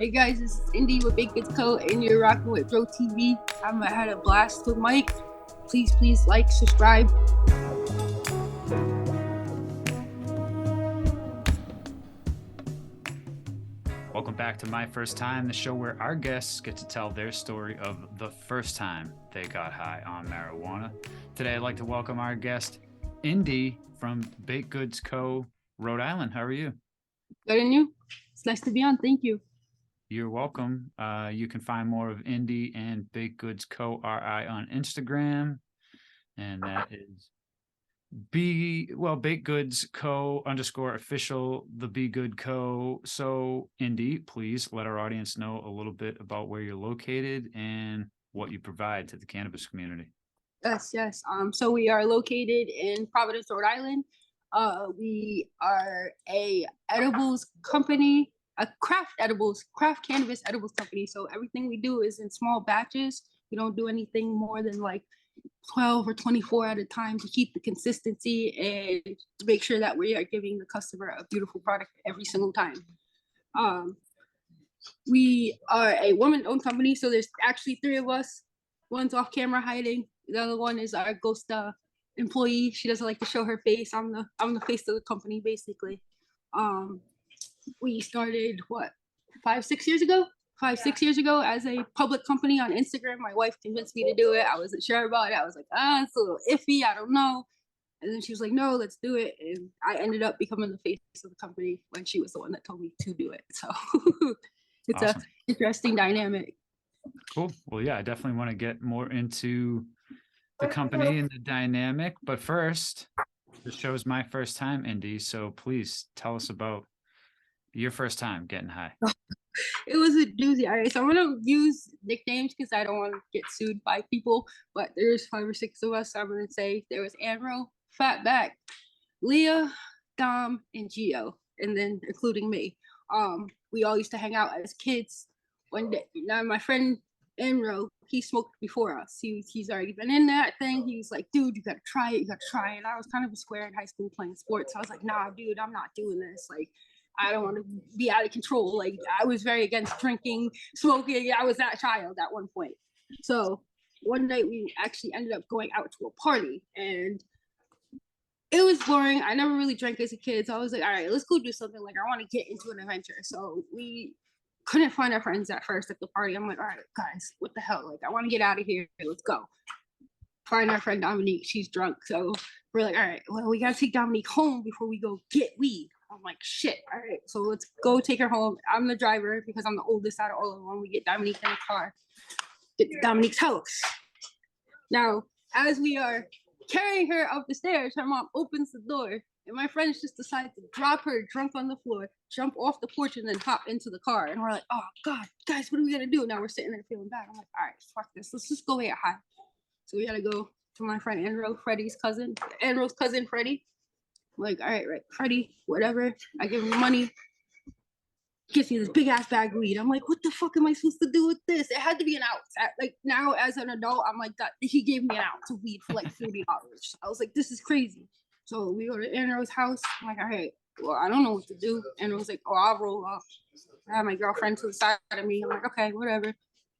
Hey guys, this is Indy with Big Goods Co. and you're rocking with Bro TV. I had a blast with Mike. Please like, subscribe. Welcome back to My First Time, the show where our guests get to tell their story of the first time they got high on marijuana. Today, I'd like to welcome our guest, Indy from Baked Goods Co., Rhode Island. How are you? Good, and you? It's nice to be on. Thank you. You're welcome. You can find more of Indy and Baked Goods Co. RI on Instagram, and that is Baked Goods Co. _official, the Be Good Co. So, Indy, please let our audience know a little bit about where you're located and what you provide to the cannabis community. Yes. So we are located in Providence, Rhode Island. We are a edibles company, a craft cannabis edibles company. So everything we do is in small batches. We don't do anything more than like 12 or 24 at a time to keep the consistency and to make sure that we are giving the customer a beautiful product every single time. We are a woman-owned company, so there's actually 3 of us. One's off camera hiding. The other one is our ghost employee. She doesn't like to show her face. I'm the face of the company, basically. We started 5-6 years ago? 5-6 years ago as a public company on Instagram. My wife convinced me to do it. I wasn't sure about it. I was like, it's a little iffy. I don't know. And then she was like, no, let's do it. And I ended up becoming the face of the company when she was the one that told me to do it. So it's awesome. An interesting dynamic. Cool. Well, yeah, I definitely want to get more into the company and the dynamic. But first, the show's my first time, Indy. So please tell us about your first time getting high. It was a doozy. All right, so I'm gonna use nicknames because I don't want to get sued by people. But there's 5 or 6 of us. So I'm gonna say there was Anro, Fatback, Leah, Dom, and Gio, and then including me. We all used to hang out as kids. One day, now my friend Anro, he smoked before us. He's already been in that thing. He was like, dude, you gotta try it. And I was kind of a square in high school playing sports. So I was like, nah, dude, I'm not doing this. Like, I don't want to be out of control. Like, I was very against drinking, smoking. I was that child at one point. So one night we actually ended up going out to a party, and it was boring. I never really drank as a kid. So I was like, all right, let's go do something. Like, I want to get into an adventure. So we couldn't find our friends at first at the party. I'm like, all right, guys, what the hell? Like, I want to get out of here. Let's go. Find our friend Dominique. She's drunk. So we're like, all right, well, we got to take Dominique home before we go get weed. I'm like, shit. All right, so let's go take her home. I'm the driver because I'm the oldest out of all of them. We get Dominique in the car, get to Dominique's house. Now, as we are carrying her up the stairs, her mom opens the door, and my friends just decide to drop her drunk on the floor, jump off the porch, and then hop into the car. And we're like, oh, God, guys, what are we going to do? Now we're sitting there feeling bad. I'm like, all right, fuck this. Let's just go get high. So we got to go to my friend Andrew, Freddie's cousin, Andrew's cousin, Freddie. I'm like, all right, Freddie, whatever. I give him money. Gives me this big ass bag of weed. I'm like, what the fuck am I supposed to do with this? It had to be an ounce. Like, now as an adult, I'm like, that he gave me an ounce of weed for like $40. I was like, this is crazy. So we go to Andrew's house. I'm like, all right, well, I don't know what to do. Andrew was like, oh, I'll roll up. I have my girlfriend to the side of me. I'm like, okay, whatever.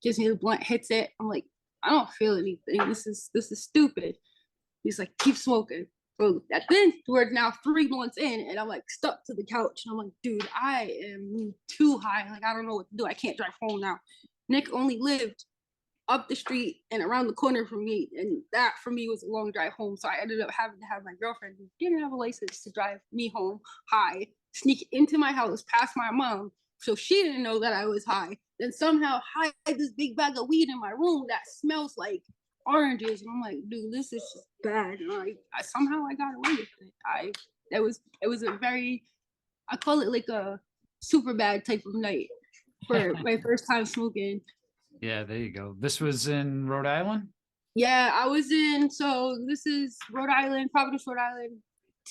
Gives me the blunt, hits it. I'm like, I don't feel anything. This is stupid. He's like, keep smoking. So then we're now 3 months in, and I'm like stuck to the couch. And I'm like, dude, I am too high. Like, I don't know what to do. I can't drive home now. Nick only lived up the street and around the corner from me, and that for me was a long drive home. So I ended up having to have my girlfriend, who didn't have a license, to drive me home high, sneak into my house past my mom, so she didn't know that I was high. Then somehow hide this big bag of weed in my room that smells like oranges. And I'm like, dude, this is just bad. And I somehow I got away with it. It was a very, I call it like a super bad type of night for my first time smoking. Yeah, there you go. This was in Rhode Island? Yeah, I was in, so this is Rhode Island, Providence, Rhode Island,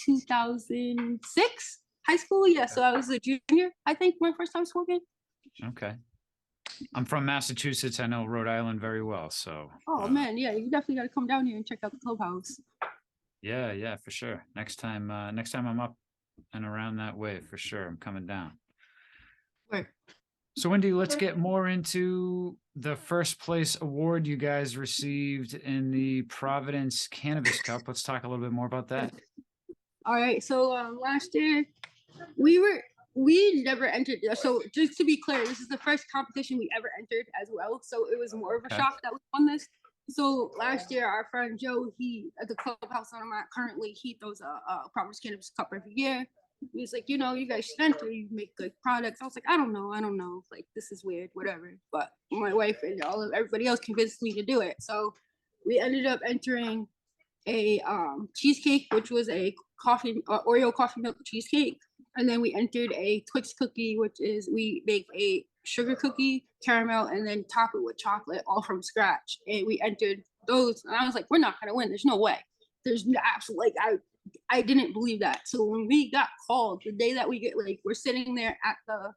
2006, high school. Yeah, so I was a junior, I think, my first time smoking. Okay. I'm from Massachusetts. I know Rhode Island very well. So. Oh man, yeah, you definitely got to come down here and check out the clubhouse. Yeah, for sure. Next time I'm up and around that way, for sure, I'm coming down. Where? So Wendy, let's get more into the first place award you guys received in the Providence Cannabis Cup. Let's talk a little bit more about that. All right. So last year we never entered. So just to be clear, this is the first competition we ever entered as well. So it was more of a shock that we won this. So last year, our friend Joe, he at the clubhouse that I'm at currently, he throws a Providence Cannabis Cup every year. He was like, you know, you guys should enter. You make good products. I was like, I don't know. Like, this is weird, whatever. But my wife and everybody else convinced me to do it. So we ended up entering a cheesecake, which was a Oreo coffee milk cheesecake. And then we entered a Twix cookie, which is we make a sugar cookie, caramel, and then top it with chocolate, all from scratch. And we entered those, and I was like, we're not gonna win. There's no way. There's absolutely like I didn't believe that. So when we got called, the day that we get we're sitting there at the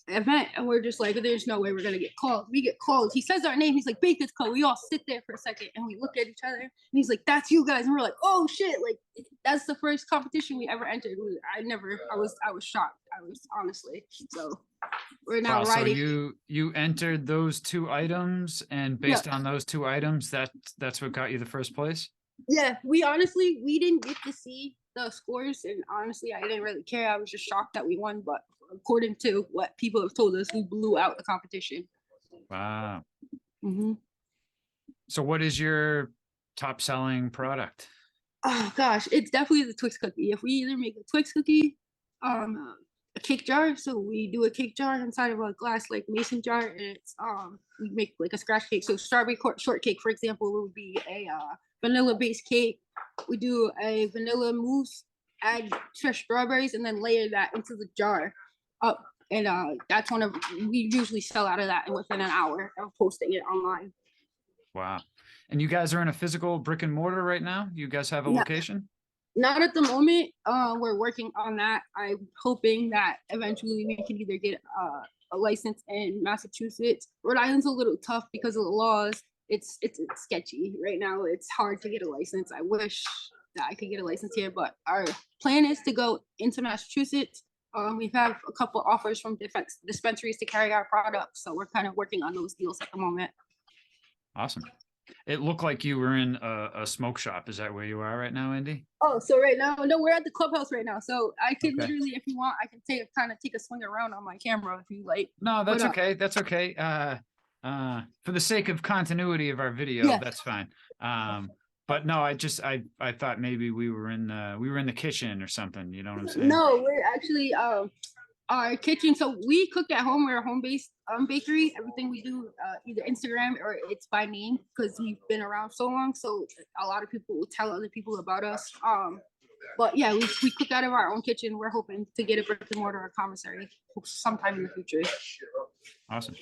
event and we're just like, there's no way we're gonna get called. We get called. He says our name. He's like, Baker's Co. We all sit there for a second and we look at each other and he's like, that's you guys. And we're like, oh shit, like that's the first competition we ever entered. I was shocked. I was honestly. So we're now riding. So you entered those 2 items, and based on those 2 items, that's what got you the first place? Yeah, we didn't get to see the scores, and honestly I didn't really care. I was just shocked that we won, but according to what people have told us, we blew out the competition. Wow. Mm-hmm. So what is your top selling product? Oh gosh, it's definitely the Twix cookie. If we either make a Twix cookie, a cake jar, so we do a cake jar inside of a glass like mason jar, and it's we make like a scratch cake. So strawberry shortcake, for example, would be a vanilla based cake. We do a vanilla mousse, add fresh strawberries, and then layer that into the jar up. And that's we usually sell out of that within an hour of posting it online. Wow. And you guys are in a physical brick and mortar right now? You guys have a location? Not at the moment. We're working on that. I'm hoping that eventually we can either get a license in Massachusetts. Rhode Island's a little tough because of the laws. It's sketchy right now. It's hard to get a license. I wish that I could get a license here, but our plan is to go into Massachusetts. We've had a couple offers from different dispensaries to carry our products, so we're kind of working on those deals at the moment. Awesome. It looked like you were in a smoke shop. Is that where you are right now, Indy? Oh, so right now, no, we're at the clubhouse right now. So I can literally, if you want, I can take a swing around on my camera if you like. No, that's okay. That's okay. For the sake of continuity of our video, that's fine. But no, I thought maybe we were in the kitchen or something. You know what I'm saying? No, we're actually our kitchen. So we cook at home. We're a home-based bakery. Everything we do either Instagram or it's by name because we've been around so long. So a lot of people will tell other people about us. But yeah, we cook out of our own kitchen. We're hoping to get a brick and mortar or commissary sometime in the future. Awesome.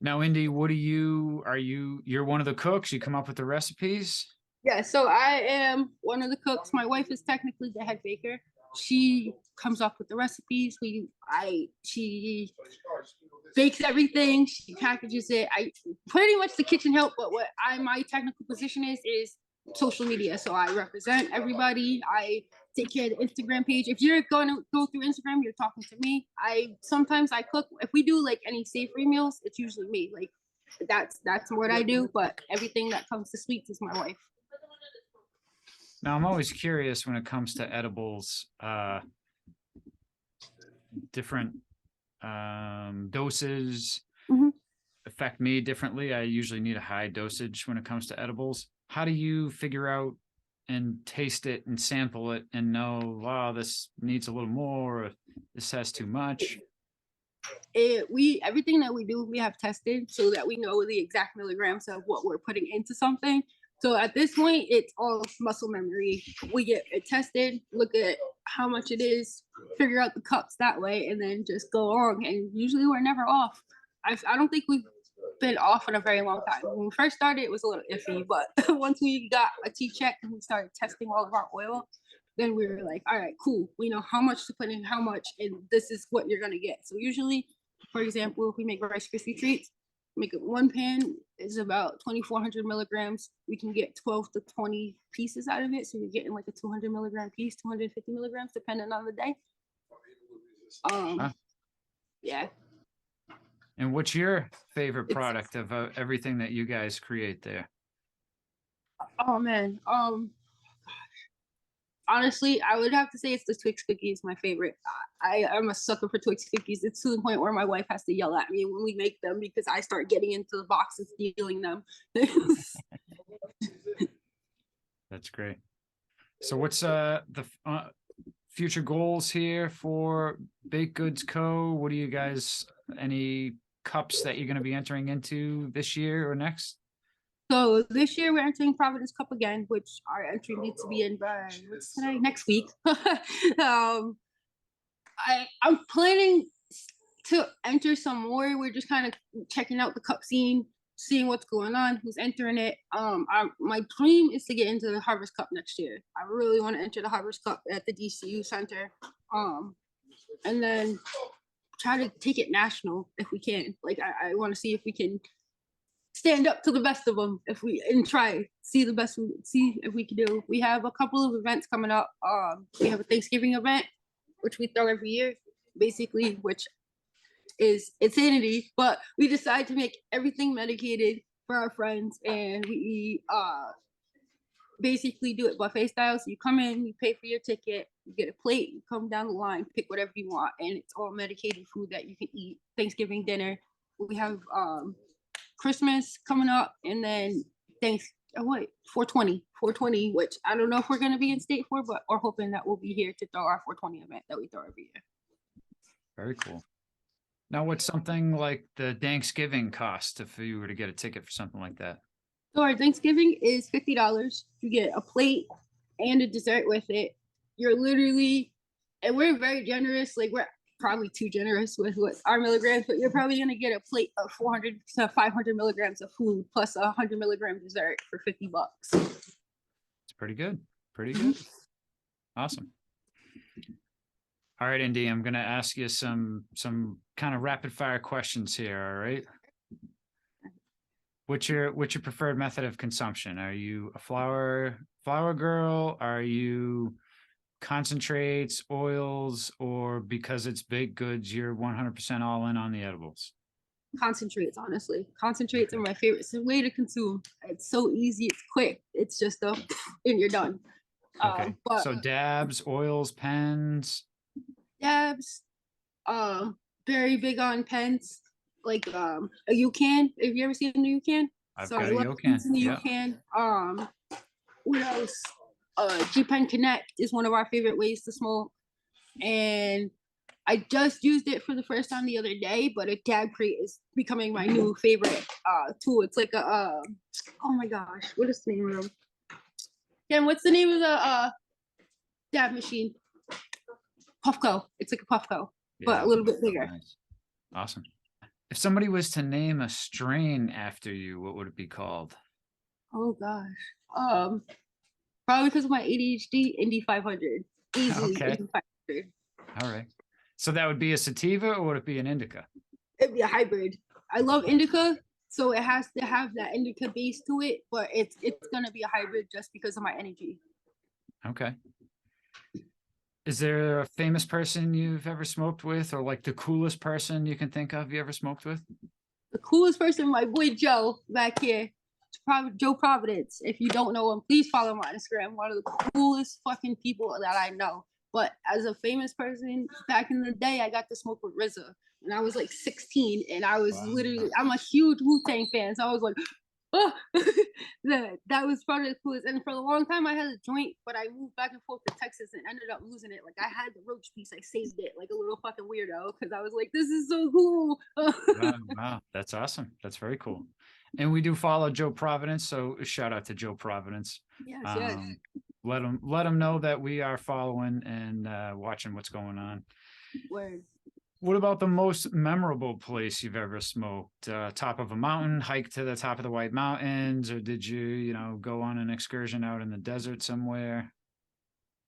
Now, Indy, you're one of the cooks? You come up with the recipes? Yeah, so I am one of the cooks. My wife is technically the head baker. She comes up with the recipes. She bakes everything. She packages it. I pretty much the kitchen help, but what my technical position is social media. So I represent everybody. I take care of the Instagram page. If you're going to go through Instagram, you're talking to me. Sometimes I cook. If we do like any savory meals, it's usually me. Like that's what I do. But everything that comes to sweets is my wife. Now, I'm always curious when it comes to edibles, different doses affect me differently. I usually need a high dosage when it comes to edibles. How do you figure out and taste it and sample it and know, wow, this needs a little more, or this has too much? Everything that we do, we have tested so that we know the exact milligrams of what we're putting into something. So at this point, it's all muscle memory. We get it tested, look at how much it is, figure out the cups that way, and then just go on. And usually we're never off. I don't think we've been off in a very long time. When we first started, it was a little iffy, but once we got a T-check and we started testing all of our oil, then we were like, all right, cool. We know how much to put in, how much, and this is what you're gonna get. So usually, for example, if we make Rice Krispie treats, make it one pan is about 2,400 milligrams. We can get 12 to 20 pieces out of it. So you're getting like a 200 milligram piece, 250 milligrams, depending on the day. Yeah. And what's your favorite It's product of everything that you guys create there? oh man. Honestly, I would have to say it's the Twix cookies, my favorite. I'm a sucker for Twix cookies. It's to the point where my wife has to yell at me when we make them because I start getting into the box and stealing them. That's great. So what's the future goals here for Baked Goods Co? What do you guys, any cups that you're going to be entering into this year or next? So this year we're entering Providence Cup again, which our entry needs to be in by what's today? Next week. I'm planning to enter some more. We're just kind of checking out the cup scene, seeing what's going on, who's entering it. My dream is to get into the Harvest Cup next year. I really want to enter the Harvest Cup at the DCU Center, and then try to take it national if we can. Like I want to see if we can stand up to the best of them if we and try see the best, see if we can do. We have a couple of events coming up. We have a Thanksgiving event, which we throw every year, basically, which is insanity, but we decide to make everything medicated for our friends, and we basically do it buffet style. So you come in, you pay for your ticket, you get a plate, you come down the line, pick whatever you want, and it's all medicated food that you can eat. Thanksgiving dinner. We have Christmas coming up, and then 420, which I don't know if we're gonna be in state for, but we're hoping that we'll be here to throw our 420 event that we throw every year. Very cool. Now, what's something like the Danksgiving cost if you were to get a ticket for something like that? So our Thanksgiving is $50. You get a plate and a dessert with it. You're literally, and we're very generous. Like we're probably too generous with what our milligrams, but you're probably gonna get a plate of 400 to 500 milligrams of food plus a 100 milligram dessert for $50. It's pretty good. Pretty good. Awesome. All right, Indy, I'm gonna ask you some kind of rapid fire questions here. All right. What's your preferred method of consumption? Are you a flower girl? Are you concentrates, oils, or because it's baked goods, you're 100% all in on the edibles? Concentrates, honestly. Concentrates are my favorite. It's a way to consume. It's so easy. It's quick. It's just and you're done. Okay. So dabs, oils, pens. Dabs. Very big on pens. Like a UCAN. Have you ever seen the UCAN? I've got a UCAN. Yeah. UCAN. What else? G-Pen Connect is one of our favorite ways to smoke. And I just used it for the first time the other day, but a dab crate is becoming my new favorite tool. It's like a oh my gosh, what is the name of them? Ken, what's the name of the dab machine? Puffco. It's like a Puffco, but a little bit bigger. Nice. Awesome. If somebody was to name a strain after you, what would it be called? Oh gosh. Probably because of my ADHD, Indy 500. Easily Okay. Indy 500. All right. So that would be a sativa, or would it be an indica? It'd be a hybrid. I love indica, so it has to have that indica base to it, but it's gonna be a hybrid just because of my energy. Okay. Is there a famous person you've ever smoked with, or like the coolest person you can think of you ever smoked with? The coolest person, my boy Joe back here. Joe Providence. If you don't know him, please follow him on Instagram. One of the coolest fucking people that I know. But as a famous person, back in the day, I got to smoke with RZA. And I was like 16, and I was literally, I'm a huge Wu-Tang fan. So I was like, oh, that was probably the coolest. And for a long time, I had a joint, but I moved back and forth to Texas and ended up losing it. Like I had the roach piece, I saved it like a little fucking weirdo because I was like, this is so cool. Wow, that's awesome. That's very cool. And we do follow Joe Providence, so shout out to Joe Providence. Yes. Let him know that we are following and watching what's going on. Word. What about the most memorable place you've ever smoked? Top of a mountain, hike to the top of the White Mountains, or did you go on an excursion out in the desert somewhere?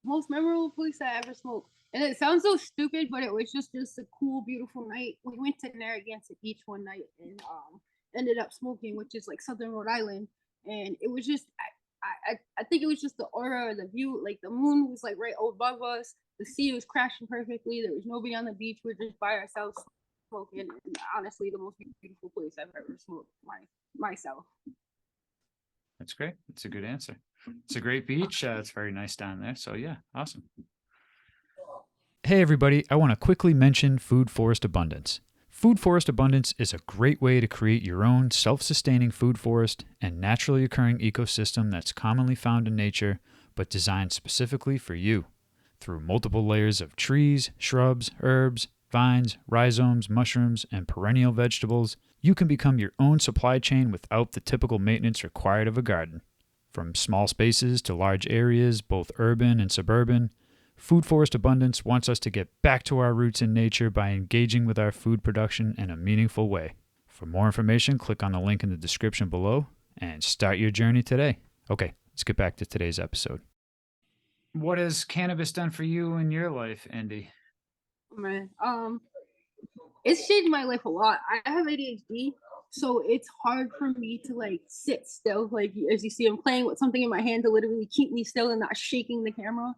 Most memorable place I ever smoked. And it sounds so stupid, but it was just a cool, beautiful night. We went to Narragansett Beach one night and ended up smoking, which is like southern Rhode Island. And it was just, I think it was just the aura or the view. Like the moon was like right above us. The sea was crashing perfectly. There was nobody on the beach. We were just by ourselves Smokin, and honestly, the most beautiful place I've ever smoked myself. That's great. It's a good answer. It's a great beach. It's very nice down there. So yeah, awesome. Hey everybody, I want to quickly mention Food Forest Abundance. Food Forest Abundance is a great way to create your own self-sustaining food forest and naturally occurring ecosystem that's commonly found in nature, but designed specifically for you. Through multiple layers of trees, shrubs, herbs, vines, rhizomes, mushrooms, and perennial vegetables, you can become your own supply chain without the typical maintenance required of a garden. From small spaces to large areas, both urban and suburban, Food Forest Abundance wants us to get back to our roots in nature by engaging with our food production in a meaningful way. For more information, click on the link in the description below and start your journey today. Okay, let's get back to today's episode. What has cannabis done for you in your life, Indi? Man, it's changed my life a lot. I have ADHD, so it's hard for me to like sit still. Like as you see, I'm playing with something in my hand to literally keep me still and not shaking the camera.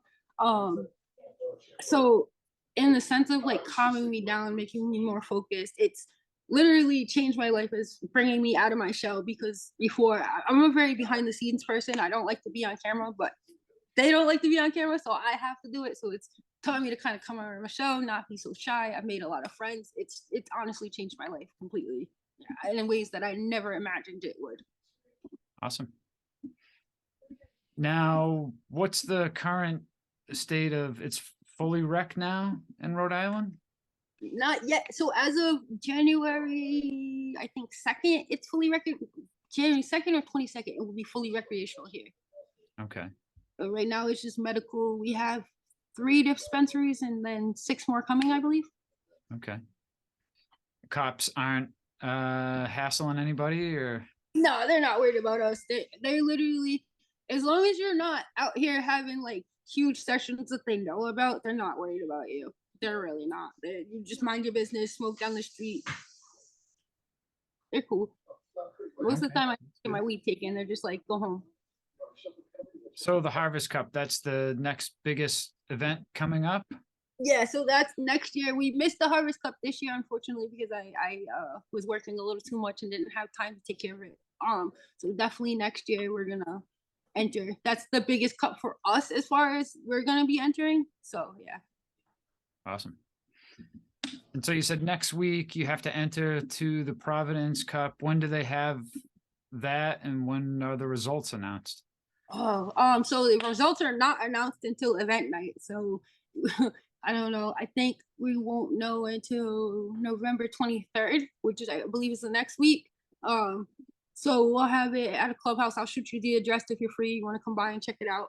So in the sense of like calming me down, making me more focused, it's literally changed my life as bringing me out of my shell. Because before, I'm a very behind the scenes person. I don't like to be on camera, but they don't like to be on camera, so I have to do it. So it's taught me to kind of come out of my shell, not be so shy. I've made a lot of friends. It's honestly changed my life completely, and in ways that I never imagined it would. Awesome. Now, what's the current state of it's fully rec now in Rhode Island? Not yet. So as of January, I think 2nd, it's fully January 2nd or 22nd, it will be fully recreational here. Okay. But right now it's just medical. We have 3 dispensaries and then 6 more coming, I believe. Okay. Cops aren't hassling anybody, or? No, they're not worried about us. They literally, as long as you're not out here having like huge sessions that they know about, they're not worried about you. They're really not. You just mind your business, smoke down the street. They're cool. Most of the time I get my weed taken, they're just like, go home. So the Harvest Cup, that's the next biggest event coming up? Yeah, so that's next year. We missed the Harvest Cup this year, unfortunately, because I was working a little too much and didn't have time to take care of it. So definitely next year we're gonna enter. That's the biggest cup for us as far as we're gonna be entering. So yeah. Awesome. And so you said next week you have to enter to the Providence Cup. When do they have that, and when are the results announced? Oh, so the results are not announced until event night. So I don't know. I think we won't know until November 23rd, which is I believe is the next week. So we'll have it at a clubhouse. I'll shoot you the address if you're free. You want to come by and check it out.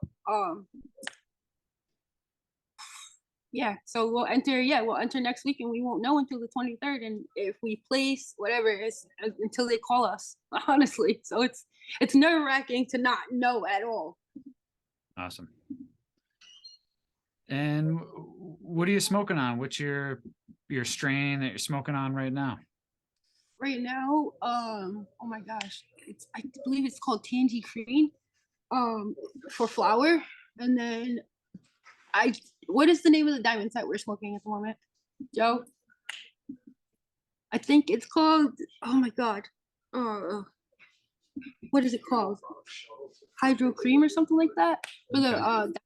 Yeah, so we'll enter next week, and we won't know until the 23rd. And if we place whatever it is until they call us, honestly. So it's nerve-wracking to not know at all. Awesome. And what are you smoking on? What's your strain that you're smoking on right now? Right now, oh my gosh, I believe it's called Tangy Cream, for flower. And then what is the name of the diamonds that we're smoking at the moment, Joe? I think it's called, oh my god, what is it called? Hydro Cream or something like that. For the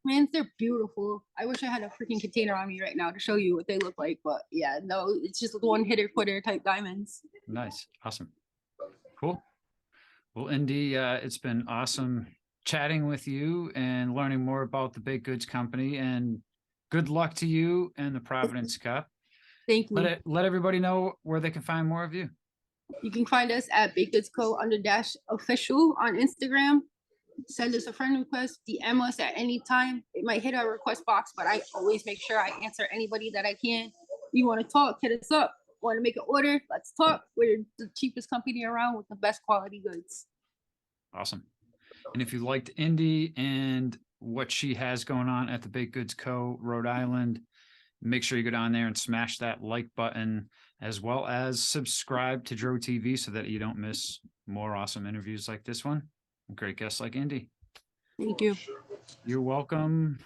diamonds, they're beautiful. I wish I had a freaking container on me right now to show you what they look like, but yeah, no, it's just one hitter quitter type diamonds. Nice. Awesome. Cool. Well, Indi, it's been awesome chatting with you and learning more about the Baked Goods Company, and good luck to you and the Providence Cup. Thank you. Let everybody know where they can find more of you. You can find us at Baked Goods Co. _official on Instagram. Send us a friend request, DM us at any time. It might hit our request box, but I always make sure I answer anybody that I can. You want to talk, hit us up. Want to make an order? Let's talk. We're the cheapest company around with the best quality goods. Awesome. And if you liked Indi and what she has going on at the Baked Goods Co. Rhode Island, make sure you go down there and smash that like button, as well as subscribe to Dro TV so that you don't miss more awesome interviews like this one. Great guests like Indi. Thank you. You're welcome.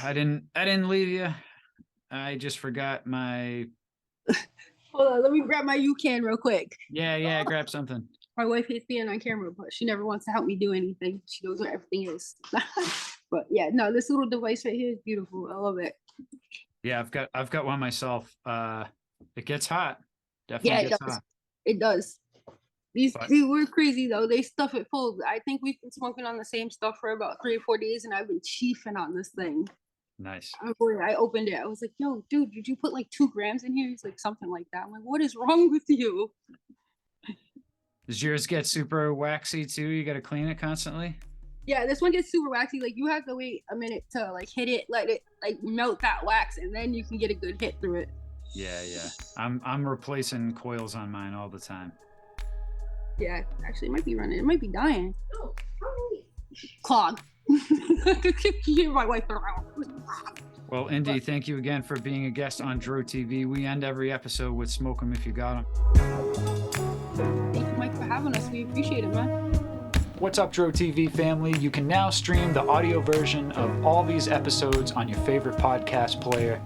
I didn't leave you I just forgot my. Hold on, let me grab my UCAN real quick. Yeah, grab something. My wife hates being on camera, but she never wants to help me do anything. She knows where everything is. But yeah, no, this little device right here is beautiful. I love it. Yeah, I've got one myself. It gets hot. Yeah, Definitely it gets does. hot. It does. These But- were crazy though. They stuff it full. I think we've been smoking on the same stuff for about 3 or 4 days, and I've been chiefing on this thing. Nice. I opened it. I was like, "Yo, dude, did you put like 2 grams in here?" He's like, "Something like that." I'm like, "What is wrong with you?" Does yours get super waxy too? You got to clean it constantly? Yeah, this one gets super waxy. Like you have to wait a minute to like hit it, let it like melt that wax, and then you can get a good hit through it. Yeah. I'm replacing coils on mine all the time. Yeah, actually, it might be running. It might be dying. Oh, probably. Clog. Hear my wife around. Well, Indi, thank you again for being a guest on Dro TV. We end every episode with "Smoke 'em if you got 'em." Thank you, Mike, for having us. We appreciate it, man. What's up, Dro TV family? You can now stream the audio version of all these episodes on your favorite podcast player.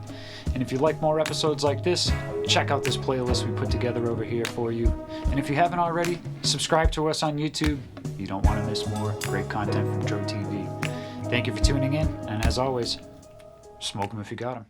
And if you like more episodes like this, check out this playlist we put together over here for you. And if you haven't already, subscribe to us on YouTube. You don't want to miss more great content from Dro TV. Thank you for tuning in, and as always, smoke 'em if you got 'em.